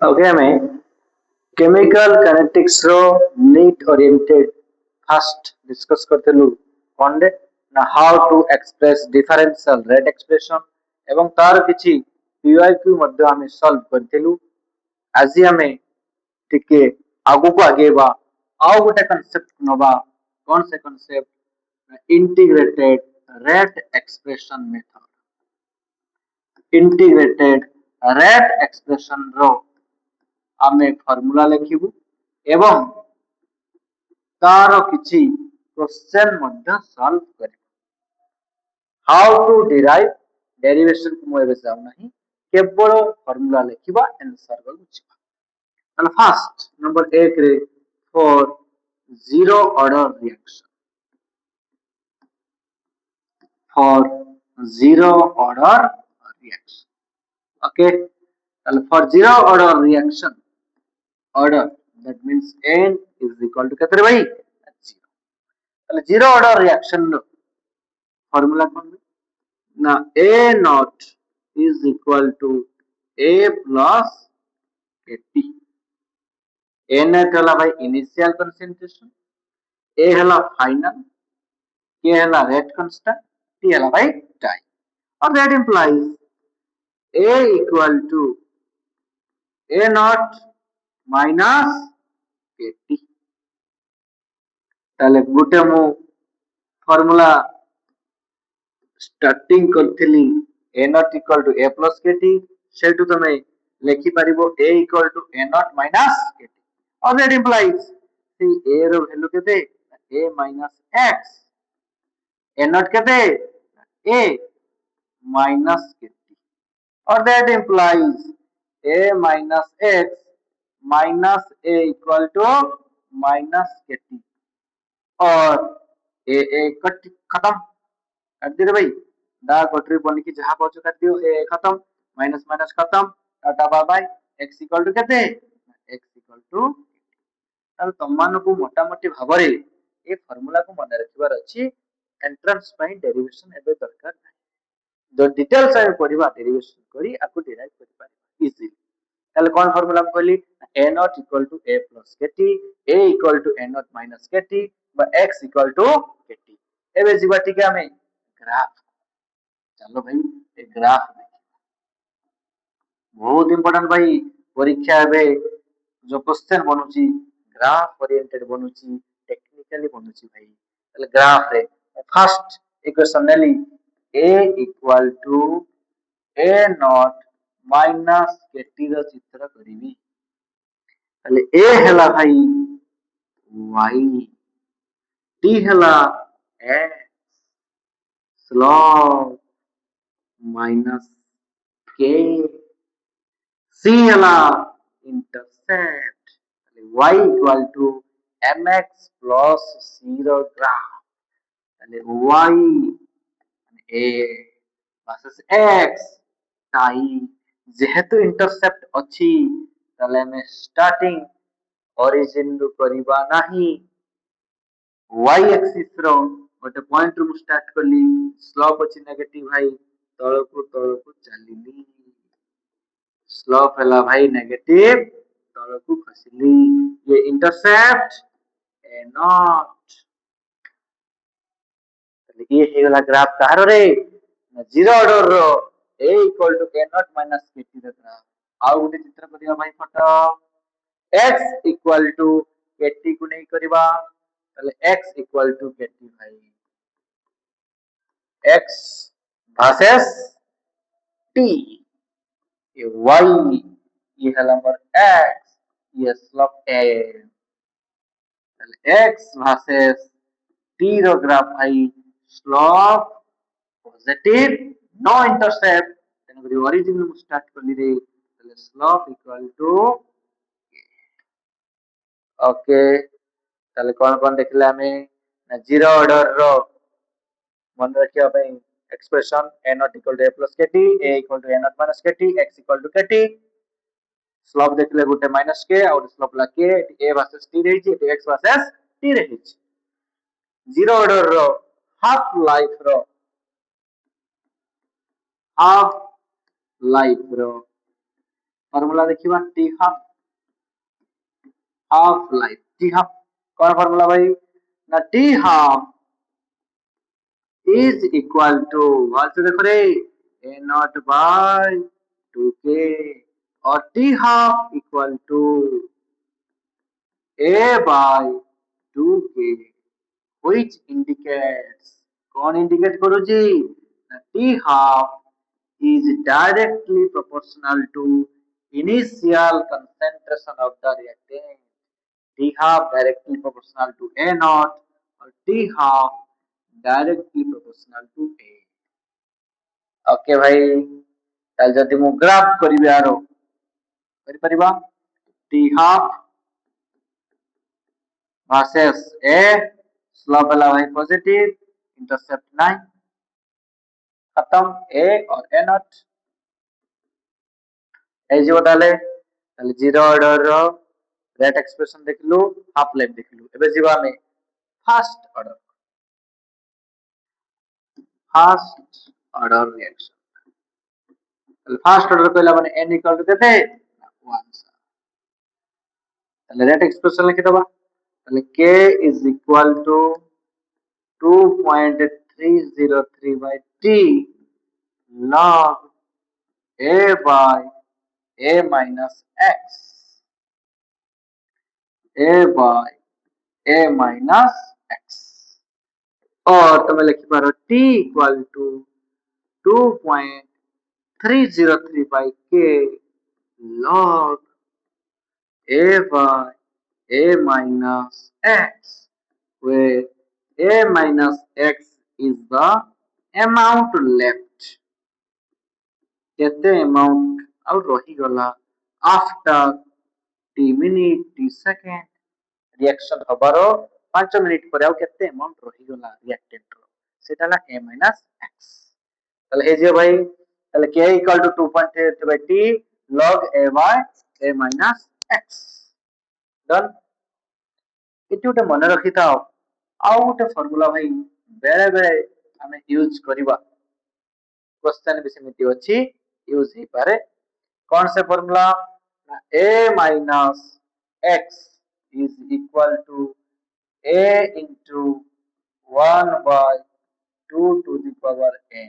Okay हमें chemical kinetics रो NEET oriented fast discuss करते लु कौन दे ना how to express differential rate expression एवं तार किछि पीवाईक्यू मध्ये हमें सॉल्व करतेलु आज हमें टिके आगु को आगेबा आउ गोटे कांसेप्ट नबा कौन से concept integrated rate expression method integrated rate expression रो आमे फॉर्मूला लिखिबु एवं तार किछि क्वेश्चन मध्ये सॉल्व करिबु हाउ टू डिराइव डेरिवेशन को मु एबे जाउ नाही केवल फॉर्मूला लिखिबा आंसर को बुझिबा ताले फर्स्ट नंबर 1 रे for zero order reaction for zero order reaction okay ताले for zero order reaction order that means n is equal to केते रे भाई 0 ताले जीरो ऑर्डर रिएक्शन नो फार्मूला कोन ना a nought is equal to a plus kt a nought हला भाई इनिशियल कंसंट्रेशन a हला फाइनल k हला रेट कांस्टेंट t हला भाई टाइम और that implies a equal to a nought minus kt ताले गुटे मु फार्मूला स्टार्टिंग करथिली a not equal to a plus kt सेटु तमे लेखि परिबो a equal to a not minus kt और that implies see a रो वैल्यू केते a minus x a not केते a minus kt और that implies a minus x minus a equal to minus kt और a cut खत्म कर दिए भाई दा कोटरी बन की जहां पहुंचो कर दियो ए खत्म माइनस माइनस खत्म tata bye bye x equal to केते x इक्वल टू ताल तमान को मोटा मोटी भाबरे ए फार्मूला को मन रखिबार अछि एंट्रेंस पई डेरिवेशन एबे दरकार नै जो डिटेल्स आइ पढिबा डेरिवेशन करी आकु डिराइव करि पारि इजीली ताले कोन फार्मूला कहली a not equal to a plus kt a equal to a not minus kt बा x इक्वल टू kt एबे जीवा ठीक है हमें ग्राफ चलो भाई एक ग्राफ बहुत इंपोर्टेंट भाई परीक्षा एबे जो क्वेश्चन बनुची ग्राफ ओरिएंटेड बनुची टेक्निकली बनुची भाई तले ग्राफ रे फर्स्ट इक्वेशन नेली a equal to a not minus kt रो चित्र करिवि तले a हला भाई y t हला x slope minus k c हला intercept y equal to mx plus 0 graph তাহলে y a versus x তাই যেহেতু इंटरसेप्ट अछि তাহলে আমি স্টার্টিং অরিজিন রু করিবা नाही y एक्सिस रो गोटे पॉइंट रु स्टार्ट करली स्लोप अछि नेगेटिव भाई तळकु चलिली स्लोप हला भाई नेगेटिव तळकु खसिली ये इंटरसेप्ट ए नॉट ये हेगला ग्राफ कहारो रे जीरो ऑर्डर रो a equal to a not minus kt रो ग्राफ आउ गोटे चित्र करिया भाई photo x equal to kt को नहीं करबा ताले x इक्वल टू kt भाई x वर्सेस t ये y ये है नंबर x ये स्लोप a ताले x वर्सेस t रो ग्राफ भाई स्लोप पॉजिटिव नो इंटरसेप्ट तेनकरी ओरिजिन मु स्टार्ट करली रे ताले स्लोप इक्वल टू ओके ताले कोन देखले हमें जीरो ऑर्डर रो मन रखिया भाई expression a not equal to a plus kt a equal to a not minus kt x equal to kt slope देखले गुटे माइनस k और स्लोप ला k a वर्सेस t रही छी x वर्सेस t रही छी जीरो ऑर्डर रो half life रो फॉर्मूला देखिबा T half half life T half कौन फॉर्मूला भाई ना T half is equal to one से देखो रे a नॉट by 2k और t half equal to a by 2k which indicates कौन indicate करूची t half is directly proportional to initial concentration of the reactant. T half directly proportional to a naught or t half directly proportional to a. Okay भाई ताल जदि मु graph करिबि आरो करि परिबा t half versus a slope वाला भाई पॉजिटिव इंटरसेप्ट 9 खत्म ए और ए नॉट ए जी बताले ताले जीरो ऑर्डर रो रेट एक्सप्रेशन देखलु हाफ लाइफ देखलु एबे जीवा में fast order reaction fast order कहला माने n इक्वल टू केते 1 তাহলে রেট এক্সপ্রেশন লিখে দেবা তাহলে k is equal to 2.303 by t log a by a minus x a by a minus x और तुम्हें लिखी पारो t equal to 2.303 by k log a by a minus x where a minus x is the amount left केते amount आउट रही गला after t minute t second reaction हबारो 5 minute पर आउ केते अमाउंट रही गला रिएक्टेंट रो सेटा ला a x তাহলে এই যে ভাই তাহলে k = 2.3 by t log a by a x done eighty उठे मन रखी था आउ उठे फार्मूला भाई बेले बेले हमें यूज करबा क्वेश्चन भी सेमिति अछि यूज ही पारे कौन से formula a x is equal to a into 1 by 2 to the power n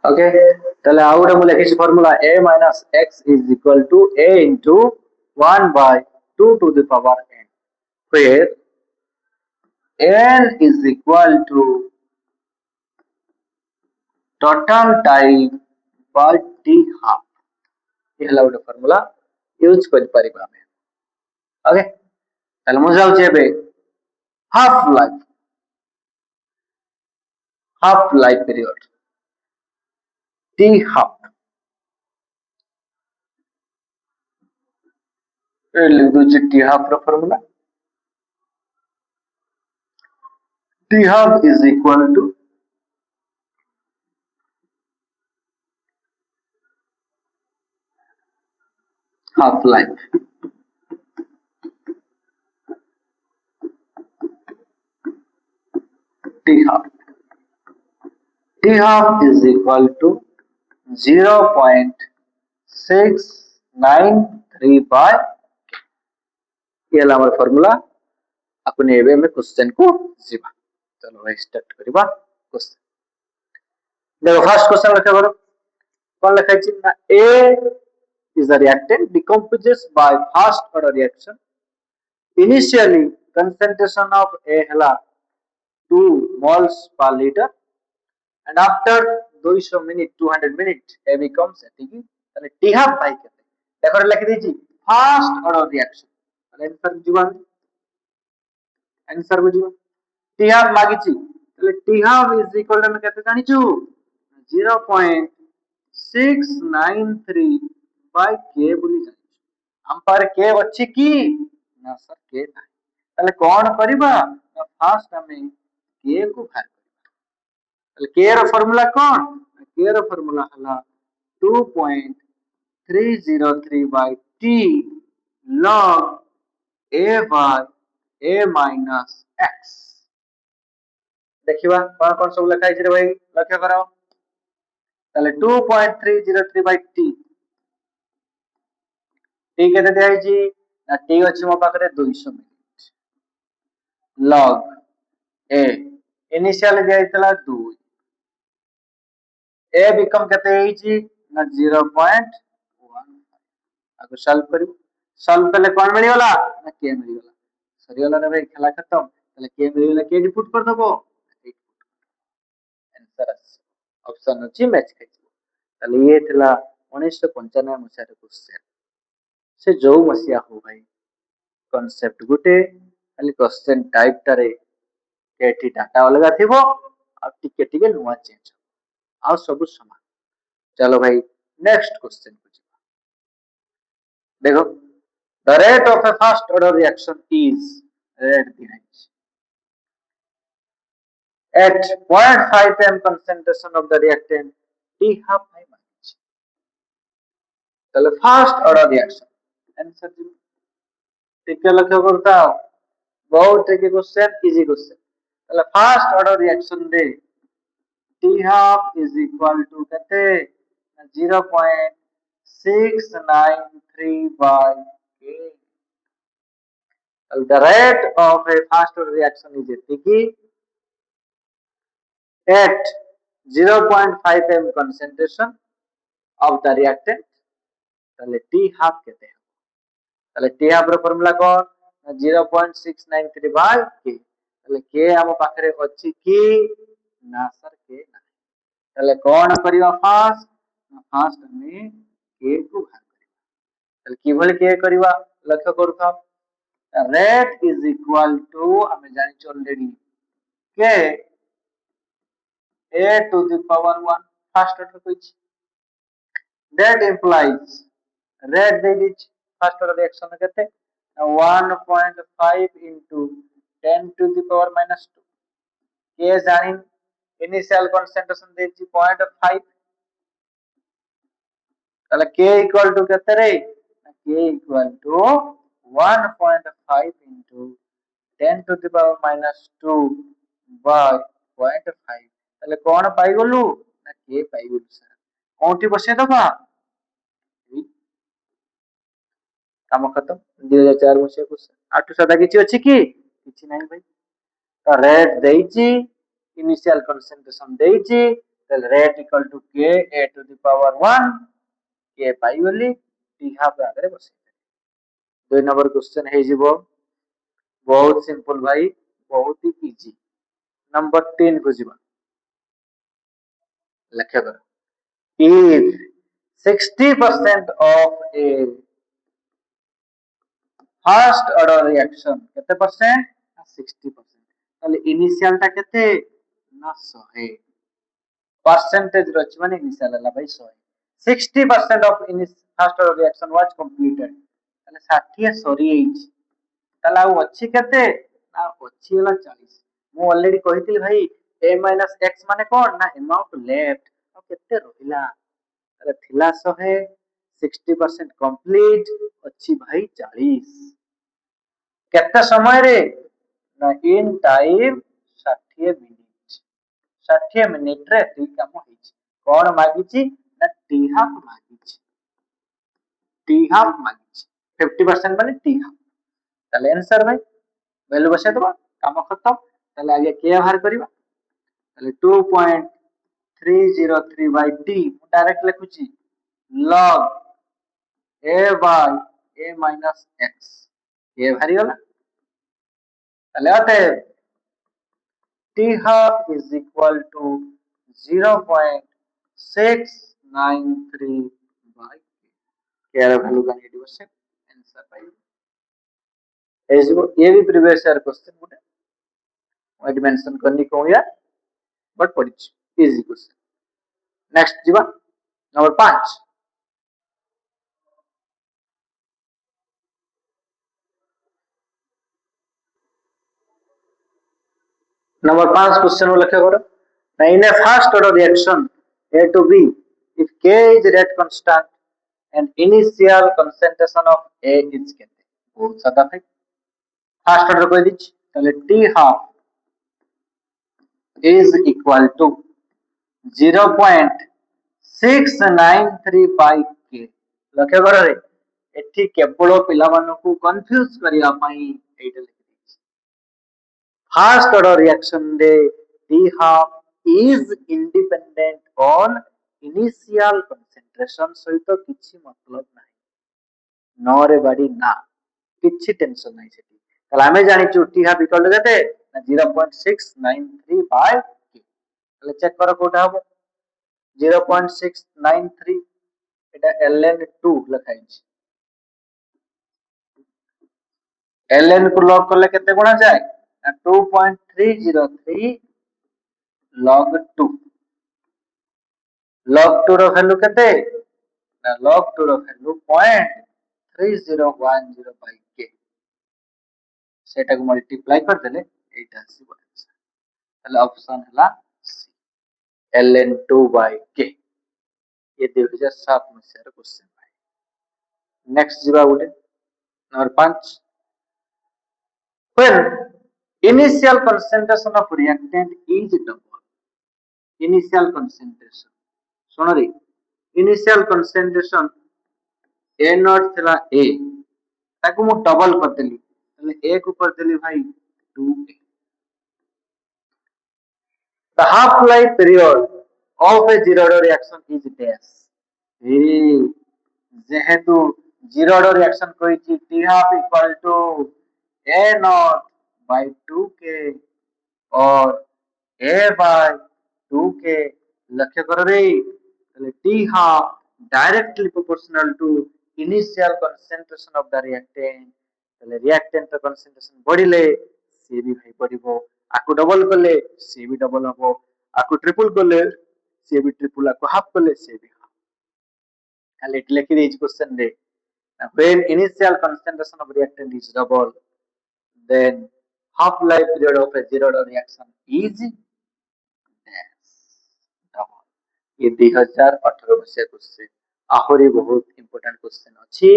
okay তাহলে আউটে মু লিখিছি formula a x is equal to a into 1 by 2 to the power n where n is equal to total time by t half ये हला गोटे formula use कर परिबा हमें okay ताले मु जाउ जेबे half life period t half ए लिख दो t half रो formula t half is equal to half life t half is equal to 0.693 by ये हमारा फार्मूला अपने वे में क्वेश्चन को जीवा चलो भाई स्टार्ट करिबा क्वेश्चन देखो फर्स्ट क्वेश्चन लिखा करो कौन लिखा छी ना a is a reactant decomposes by fast order reaction initially concentration of a hela 2 moles per liter and after 200 minute 200 minute a becomes एतिकी তাহলে t half by केते देखो लिख देछि फास्ट ऑर्डर रिएक्शन তাহলে आंसर बुझिबा t half लागिछि তাহলে t half is equal to আমি केते জানিछु 0.693 by k বুলি জানিछु हम पर k अछि की ना सर k नाही তাহলে कोन करबा ना फास्ट हमें k को बाहर के रो फार्मूला कौन के रो फार्मूला हला 2.303 by t log a by a minus x देखिबा कोन सब लिखा है रे भाई लक्ष्य करो ताले 2.303 बाय t t केते दिया है ना t अछि मो पाखरे 200 मिनिट log a इनिशियल दिया इतला 2 a बिकम केते है ना 0.1 आगो सॉल्व करी सॉल्व करले कोन मिली वाला ना k मिली वाला सरी वाला रे भाई खेला खत्म ताले k मिली वाला k पुट कर दबो आंसर ऑप्शन अछि मैच खाइ ताले ये थिला 1995 मसिया रे क्वेश्चन से जो मसिया हो भाई कांसेप्ट गुटे खाली क्वेश्चन टाइप टारे केठी डाटा अलगा थिबो आ टिके टिके नुवा चेंज आ सब समान चलो भाई नेक्स्ट क्वेश्चन को देखो the rate of A first order reaction is rate दिया at 0.5 m concentration of the reactant t half by minus তাহলে ফার্স্ট অর্ডার রিঅ্যাকশন आंसर দিব ঠিক লক্ষ্য করতে हो बहुत tricky क्वेश्चन इजी क्वेश्चन তাহলে ফার্স্ট অর্ডার রিঅ্যাকশন দে t half is equal to কত 0.693 by k the rate of a fast order reaction is sticky at 0.5 m concentration of the reactant তাহলে t half কেতে তাহলে t half র formula কোন 0.693 by k তাহলে k ଆମ ପାଖରେ ଅଛି କି ନା सर k ନାହିଁ ତାହେଲେ कोन करिवा फास्ट फास्ट ଆମେ k को बाहर करिवा ତାହେଲେ किभଳି k करिवा लक्ष्य करथाओ रेट इज इक्वल टू हमें जानि already k a to the power 1 first order कुछ that implies rate दे दीच first order reaction में कहते 1.5 into 10 to the power minus 2 k जानी initial concentration दे दीच 0.5 ताले k equal to कहते रे k equal to 1.5 into 10 to the power minus 2 by 0.5 তাহলে কোন পাই গলু না k পাই গলু স্যার কোনটি বসে দবা काम खत्म 2004 मसिया क्वेश्चन आठु सदा किछि अछि की किछि नाही भाई तो रेट देइछि इनिशियल कंसंट्रेशन देइछि तो rate equal to k a to the power 1 k पाई गली t हाफ आगरे बसे 2 नंबर क्वेश्चन हे जिवो बहुत सिंपल भाई बहुत ही इजी नंबर 3 को जिवो लक्ष्य करो if 60% of a first order reaction केते परसेंट 60% ताले इनिशियल ता केते ना 100 परसेंटेज रच माने इनिशियल ला भाई 100 60% of first order reaction was completed ताले 60 सरी एइछ ताले आ अछि केते ना अछि होला 40 मु ऑलरेडी कहितली भाई a - x माने कोन ना अमाउंट लेफ्ट आ केते रहिला ताले थिला 100 60% कंप्लीट अछि भाई 40 केते समय रे ना इन टाइम 60 मिनिट 60 मिनिट रे टी काम होइछ कोन मागिछि ना टी हाफ मागिछि टी हाफ मागिछि 50% माने टी हाफ ताले आंसर भाई वैल्यू बसाय दबा काम खत्म ताले आगे के बाहर करिवा ताले 2.303 बाय t डायरेक्ट लिखुछि log a by a minus x ये भारी होला ताले आते t half is equal to 0.693 by k यार वैल्यू का नेगेटिव से आंसर पाई ये भी प्रीवियस ईयर क्वेश्चन गुटे मैं मेंशन करनी कहूँ यार बट पढ़ी इजी क्वेश्चन नेक्स्ट जीवा नंबर 5 नंबर 5 क्वेश्चन में लक्ष्य करो in a first order reaction A to B if K is rate constant and initial concentration of A is केते बहुत सादा है फर्स्ट ऑर्डर कोई दिछ ताले T half is equal to 0.6935 k लक्ष्य कर रे एठी केवल पिला मानकु कंफ्यूज करिया पई एटा लिखि दिछि first order reaction the t half is independent on initial concentration सहित किछि मतलब नाही नो रे बाडी ना किछि टेंशन नाही सेठी ताले आमे जानि छु टी हाफ इक्वल टू केते 0.6935 k ताले चेक करो कोटा हबो 0.693 এটা ln2 লেখা আছে ln को log করলে কেতে গুণা যায় না 2.303 log 2 log 2 ର ভ্যালু কেতে না log 2 ର ভ্যালু 0.3010 বাই k সেটাকে মল্টিপ্লাই করে দেলে এইটা আসিব आंसर তাহলে অপশন হলা সি ln2 বাই k ये 2007 মସିହାର क्वेश्चन है नेक्स्ट जीवा गुटे number 5 when initial concentration of reactant is double initial concentration सुन रे initial concentration a नॉट थिला a ताको मु डबल कर देली तले a को कर देली भाई 2a the half life period of a zero order reaction is dash যেহেতু জিরো অর্ডার রিঅ্যাকশন কইছি t half equal to a naught by 2k और a by 2k लक्ष्य करो रे তাহলে t half directly proportional to initial concentration of the reactant তাহলে reactant ର concentration বড়িলে সে भी ভাই বড়িবো আকু ডবল করলে সে भी ডবল হবো আকু ট্রিপল করলে সে भी ট্রিপল আকু হাফ করলে সে भी হাফ তাহলে এটা লিখে দিয়েছি কোশ্চেন রে when initial concentration of reactant is double then half life period of a zero order reaction is double ये 2018 मसीहा क्वेश्चन आहुरी बहुत इंपोर्टेंट क्वेश्चन अछि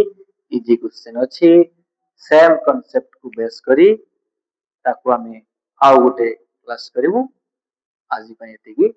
इजी क्वेश्चन अछि सेम कांसेप्ट को बेस करी ताको हमें आउ गोटे क्लास करिवु आज पई एतिकी